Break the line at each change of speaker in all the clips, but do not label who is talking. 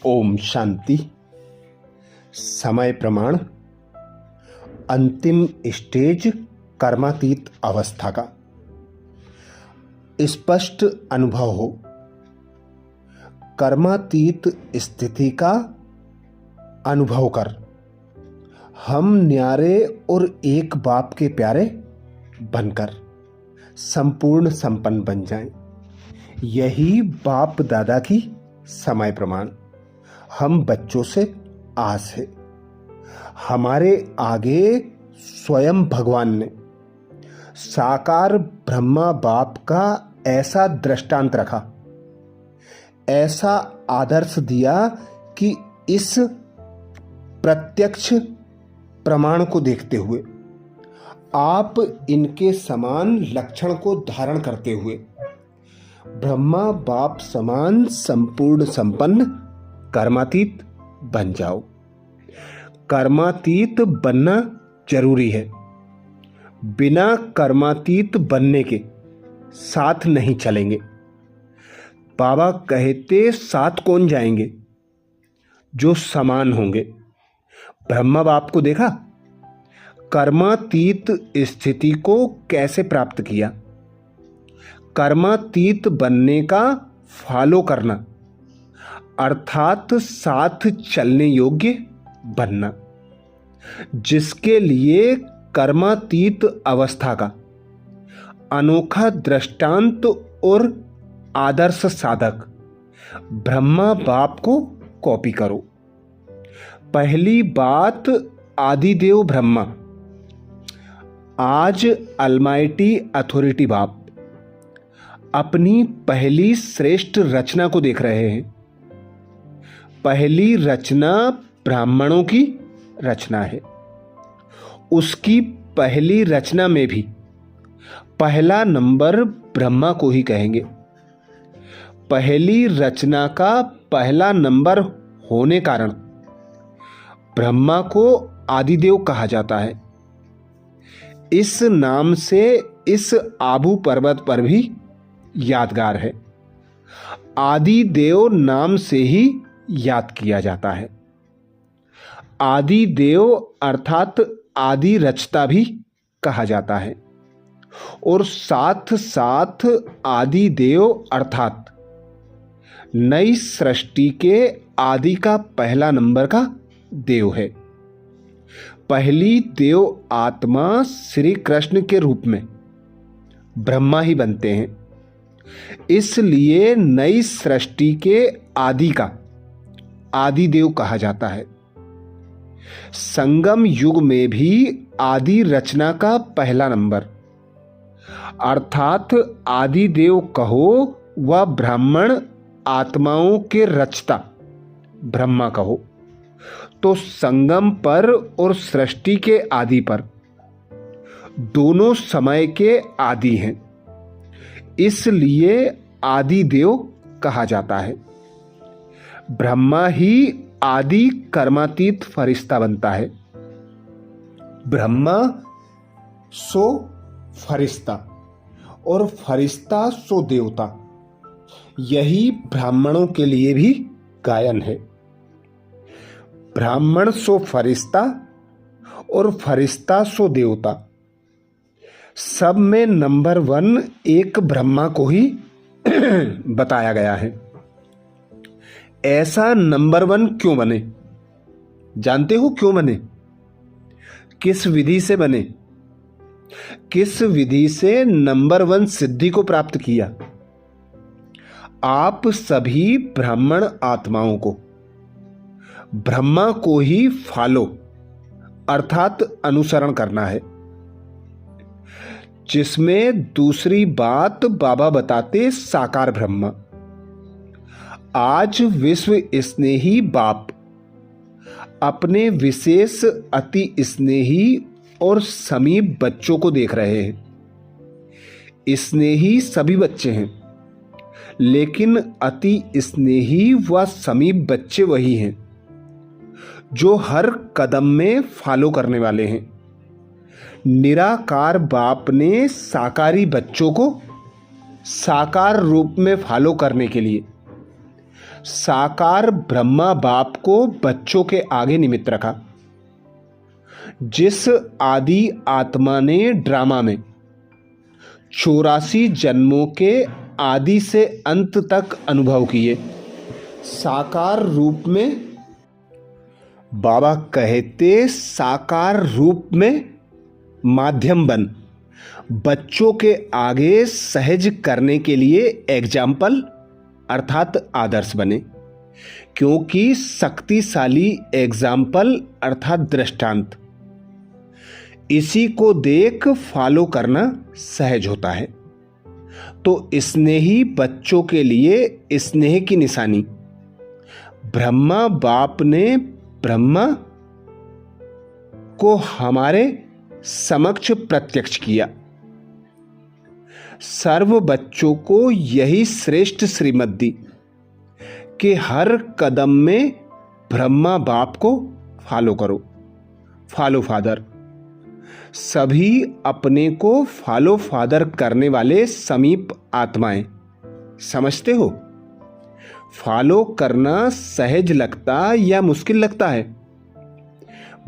ओम शांति। समय प्रमाण। अंतिम स्टेज कर्मातीत अवस्था का स्पष्ट अनुभव हो। कर्मातीत स्थिति का अनुभव कर हम न्यारे और एक बाप के प्यारे बनकर संपूर्ण संपन्न बन जाएं। यही बाप दादा की समय प्रमाण हम बच्चों से आस है। हमारे आगे स्वयं भगवान ने साकार ब्रह्मा बाप का ऐसा दृष्टांत रखा, ऐसा आदर्श दिया कि इस प्रत्यक्ष प्रमाण को देखते हुए आप इनके समान लक्षण को धारण करते हुए ब्रह्मा बाप समान संपूर्ण संपन्न कर्मातीत बन जाओ। कर्मातीत बनना जरूरी है। बिना कर्मातीत बनने के साथ नहीं चलेंगे। बाबा कहते साथ कौन जाएंगे? जो समान होंगे। ब्रह्मा बाप को देखा, कर्मातीत स्थिति को कैसे प्राप्त किया। कर्मातीत बनने का फॉलो करना अर्थात साथ चलने योग्य बनना, जिसके लिए कर्मातीत अवस्था का अनोखा दृष्टांत और आदर्श साधक ब्रह्मा बाप को कॉपी करो। पहली बात, आदिदेव ब्रह्मा आज अलमाइटी अथॉरिटी बाप अपनी पहली श्रेष्ठ रचना को देख रहे हैं। पहली रचना ब्राह्मणों की रचना है। उसकी पहली रचना में भी पहला नंबर ब्रह्मा को ही कहेंगे। पहली रचना का पहला नंबर होने कारण ब्रह्मा को आदिदेव कहा जाता है। इस नाम से इस आबू पर्वत पर भी यादगार है। आदि देव नाम से ही याद किया जाता है। आदि देव अर्थात आदि रचता भी कहा जाता है और साथ साथ आदि देव अर्थात नई सृष्टि के आदि का पहला नंबर का देव है। पहली देव आत्मा श्री कृष्ण के रूप में ब्रह्मा ही बनते हैं। इसलिए नई सृष्टि के आदि का आदि देव कहा जाता है। संगम युग में भी आदि रचना का पहला नंबर अर्थात आदि देव कहो व ब्राह्मण आत्माओं के रचता ब्रह्मा कहो, तो संगम पर और सृष्टि के आदि पर दोनों समय के आदि हैं। इसलिए आदि देव कहा जाता है। ब्रह्मा ही आदि कर्मातीत फरिश्ता बनता है। ब्रह्मा सो फरिश्ता और फरिश्ता सो देवता। यही ब्राह्मणों के लिए भी गायन है। ब्राह्मण सो फरिश्ता और फरिश्ता सो देवता। सब में नंबर 1 एक ब्रह्मा को ही बताया गया है। ऐसा नंबर 1 क्यों बने? जानते हो क्यों बने? किस विधि से बने? किस विधि से नंबर 1 सिद्धि को प्राप्त किया? आप सभी ब्राह्मण आत्माओं को ब्रह्मा को ही फॉलो अर्थात अनुसरण करना है। जिसमें दूसरी बात बाबा बताते साकार ब्रह्मा। आज विश्व स्नेही बाप अपने विशेष अति स्नेही और समीप बच्चों को देख रहे हैं। स्नेही सभी बच्चे हैं, लेकिन अति स्नेही व समीप बच्चे वही हैं जो हर कदम में फॉलो करने वाले हैं। निराकार बाप ने साकारी बच्चों को साकार रूप में फॉलो करने के लिए साकार ब्रह्मा बाप को बच्चों के आगे निमित्त रखा। जिस आदि आत्मा ने ड्रामा में 84 जन्मों के आदि से अंत तक अनुभव किए, साकार रूप में, बाबा कहते साकार रूप में माध्यम बन बच्चों के आगे सहज करने के लिए एग्जाम्पल अर्थात आदर्श बने, क्योंकि शक्तिशाली एग्जाम्पल अर्थात दृष्टांत, इसी को देख फॉलो करना सहज होता है। तो स्नेही बच्चों के लिए स्नेह की निशानी ब्रह्मा बाप ने ब्रह्मा को हमारे समक्ष प्रत्यक्ष किया। सर्व बच्चों को यही श्रेष्ठ श्रीमत दी कि हर कदम में ब्रह्मा बाप को फॉलो करो, फॉलो फादर। सभी अपने को फॉलो फादर करने वाले समीप आत्माएं, समझते हो? फॉलो करना सहज लगता या मुश्किल लगता है?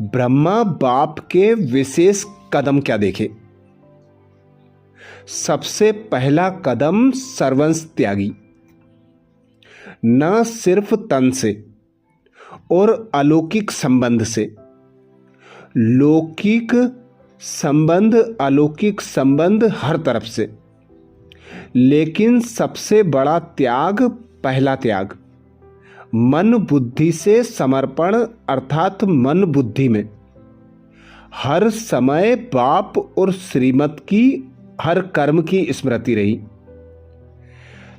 ब्रह्मा बाप के विशेष कदम क्या देखे? सबसे पहला कदम सर्वंश त्यागी, न सिर्फ तन से और अलौकिक संबंध से, लौकिक संबंध अलौकिक संबंध हर तरफ से, लेकिन सबसे बड़ा त्याग, पहला त्याग मन बुद्धि से समर्पण अर्थात मन बुद्धि में हर समय बाप और श्रीमत की हर कर्म की स्मृति रही।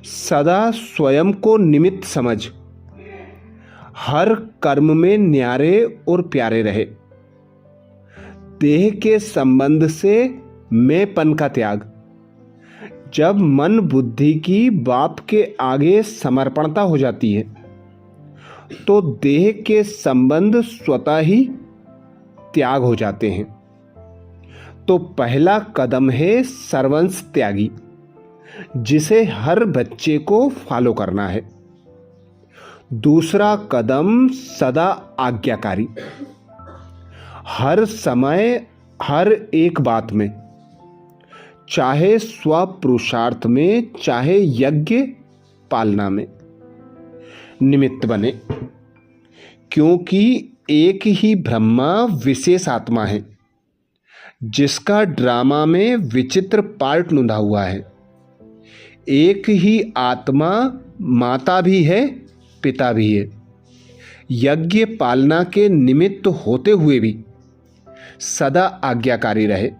सदा स्वयं को निमित्त समझ हर कर्म में न्यारे और प्यारे रहे। देह के संबंध से मैंपन का त्याग, जब मन बुद्धि की बाप के आगे समर्पणता हो जाती है तो देह के संबंध स्वतः ही त्याग हो जाते हैं। तो पहला कदम है सर्वंश त्यागी, जिसे हर बच्चे को फॉलो करना है। दूसरा कदम सदा आज्ञाकारी, हर समय हर एक बात में, चाहे स्वपुरुषार्थ में चाहे यज्ञ पालना में निमित्त बने, क्योंकि एक ही ब्रह्मा विशेष आत्मा है जिसका ड्रामा में विचित्र पार्ट नुंधा हुआ है। एक ही आत्मा माता भी है पिता भी है। यज्ञ पालना के निमित्त होते हुए भी सदा आज्ञाकारी रहे।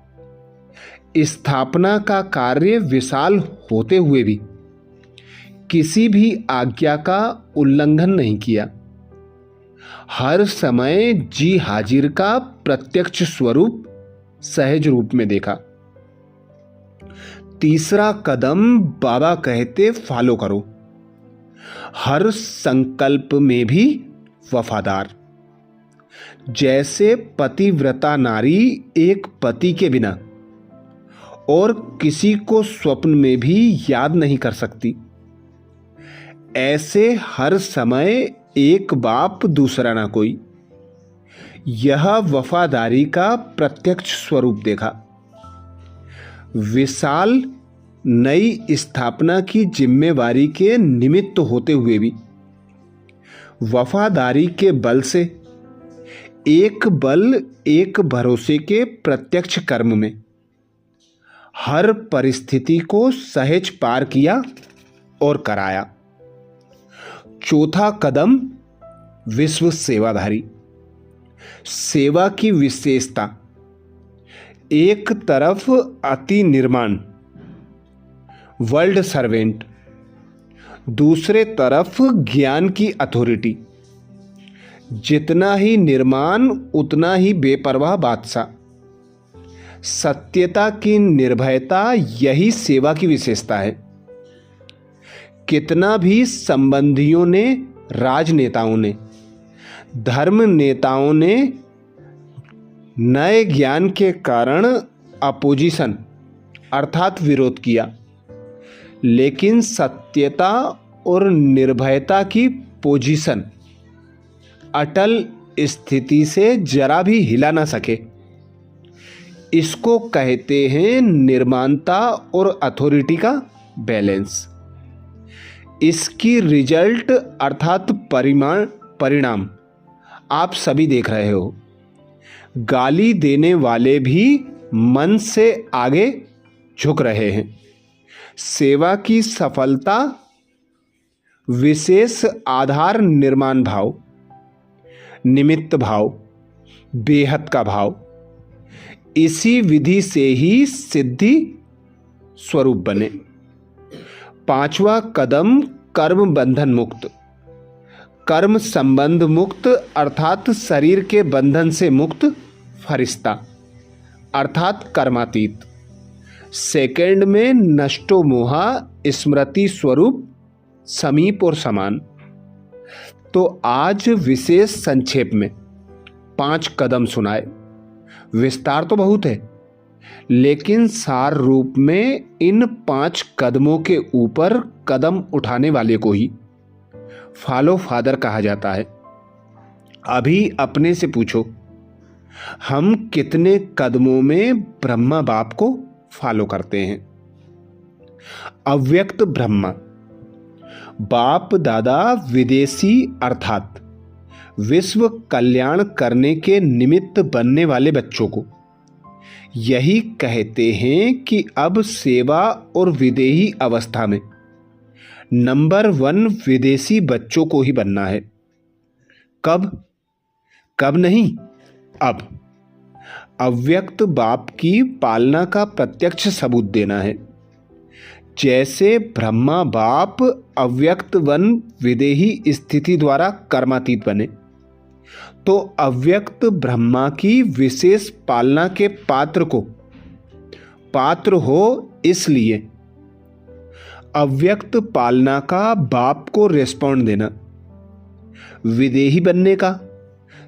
स्थापना का कार्य विशाल होते हुए भी किसी भी आज्ञा का उल्लंघन नहीं किया। हर समय जी हाजिर का प्रत्यक्ष स्वरूप सहज रूप में देखा। तीसरा कदम बाबा कहते फॉलो करो, हर संकल्प में भी वफादार। जैसे पतिव्रता नारी एक पति के बिना और किसी को स्वप्न में भी याद नहीं कर सकती, ऐसे हर समय एक बाप दूसरा ना कोई। यह वफादारी का प्रत्यक्ष स्वरूप देखा। विशाल नई स्थापना की जिम्मेवारी के निमित्त होते हुए भी वफादारी के बल से एक बल एक भरोसे के प्रत्यक्ष कर्म में हर परिस्थिति को सहज पार किया और कराया। चौथा कदम विश्व सेवाधारी, सेवा की विशेषता, एक तरफ अति निर्माण वर्ल्ड सर्वेंट, दूसरे तरफ ज्ञान की अथॉरिटी। जितना ही निर्माण उतना ही बेपरवाह बादशाह। सत्यता की निर्भयता यही सेवा की विशेषता है। कितना भी संबंधियों ने, राजनेताओं ने, धर्म नेताओं ने नए ज्ञान के कारण अपोजिशन अर्थात विरोध किया, लेकिन सत्यता और निर्भयता की पोजीशन, अटल स्थिति से जरा भी हिला ना सके, इसको कहते हैं निर्माणता और अथॉरिटी का बैलेंस। इसकी रिजल्ट अर्थात परिणाम आप सभी देख रहे हो। गाली देने वाले भी मन से आगे झुक रहे हैं। सेवा की सफलता विशेष आधार निर्माण भाव, निमित्त भाव, बेहद का भाव, इसी विधि से ही सिद्धि स्वरूप बने। पांचवा कदम कर्म बंधन मुक्त, कर्म संबंध मुक्त अर्थात शरीर के बंधन से मुक्त फरिश्ता अर्थात कर्मातीत। सेकंड में नष्टो मोहा स्मृति स्वरूप समीप और समान। तो आज विशेष संक्षेप में 5 कदम सुनाए। विस्तार तो बहुत है, लेकिन सार रूप में इन 5 कदमों के ऊपर कदम उठाने वाले को ही फॉलो फादर कहा जाता है। अभी अपने से पूछो, हम कितने कदमों में ब्रह्मा बाप को फॉलो करते हैं? अव्यक्त ब्रह्मा, बाप दादा विदेशी अर्थात विश्व कल्याण करने के निमित्त बनने वाले बच्चों को यही कहते हैं कि अब सेवा और विदेही अवस्था में नंबर 1 विदेशी बच्चों को ही बनना है। कब नहीं, अब अव्यक्त बाप की पालना का प्रत्यक्ष सबूत देना है। जैसे ब्रह्मा बाप अव्यक्त वन विदेही स्थिति द्वारा कर्मातीत बने, तो अव्यक्त ब्रह्मा की विशेष पालना के पात्र हो, इसलिए अव्यक्त पालना का बाप को रिस्पॉन्ड देना, विदेही बनने का,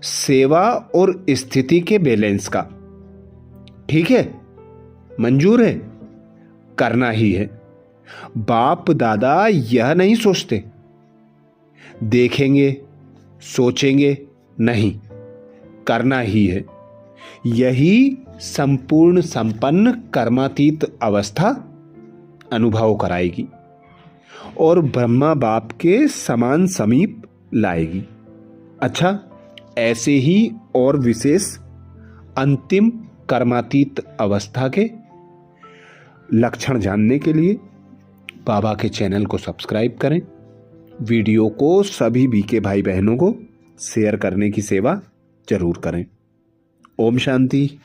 सेवा और स्थिति के बैलेंस का। ठीक है, मंजूर है, करना ही है। बाप दादा यह नहीं सोचते, देखेंगे, सोचेंगे, नहीं, करना ही है। यही संपूर्ण संपन्न कर्मातीत अवस्था अनुभव कराएगी और ब्रह्मा बाप के समान समीप लाएगी। अच्छा, ऐसे ही और विशेष अंतिम कर्मातीत अवस्था के लक्षण जानने के लिए बाबा के चैनल को सब्सक्राइब करें। वीडियो को सभी बीके भाई बहनों को शेयर करने की सेवा जरूर करें। ओम शांति।